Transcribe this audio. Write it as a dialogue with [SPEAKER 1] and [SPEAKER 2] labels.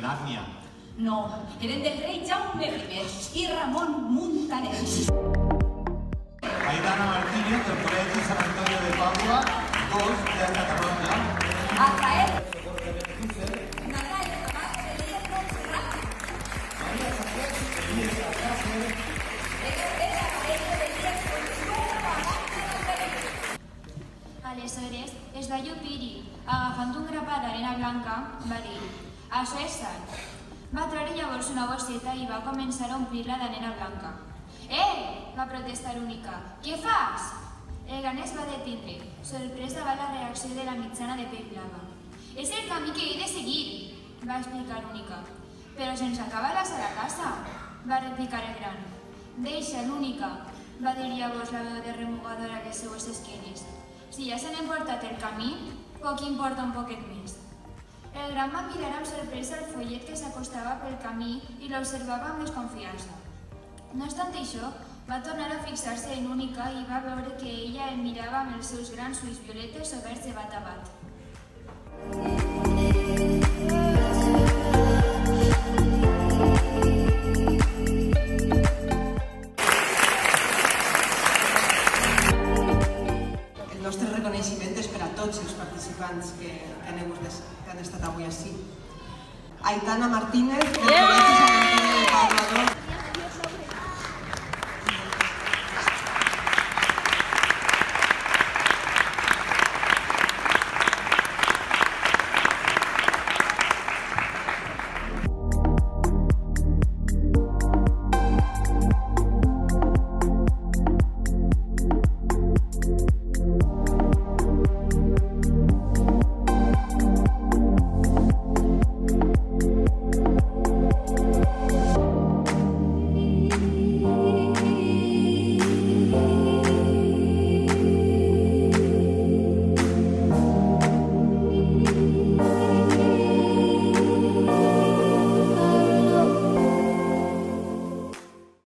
[SPEAKER 1] Nàrnia.
[SPEAKER 2] No, eren del rei Jaume I i Ramon Muntaner.
[SPEAKER 1] Aidana Martínez, del Col·legi Sant Antonio de Pàdua, 2 de Catalunya.
[SPEAKER 2] Azael.
[SPEAKER 3] Aleshores, es va llupir i, agafant un grapat d'arena blanca, va dir: «Això és sal». Va treure llavors una bosseta i va començar a omplir-la d'arena blanca. Va protestar Única. «Què fas?» El gran es va detindre, sorprès davant la reacció de la mitjana de pell blava. «És el camí que he de seguir», va explicar Única. «Però sense acabar la sal a casa», va replicar el gran. «Deixa l'Única», va dir llavors la veu de remugadora a les seues esquenes. «Si ja se n'ha emportat el camí, poc importa un poquet més». El gran va mirar amb sorpresa el follet que s'acostava pel camí i l'observava amb desconfiança. No obstant això, va tornar a fixar-se en Única i va veure que ella el mirava amb els seus grans ulls violetes oberts de bat a bat.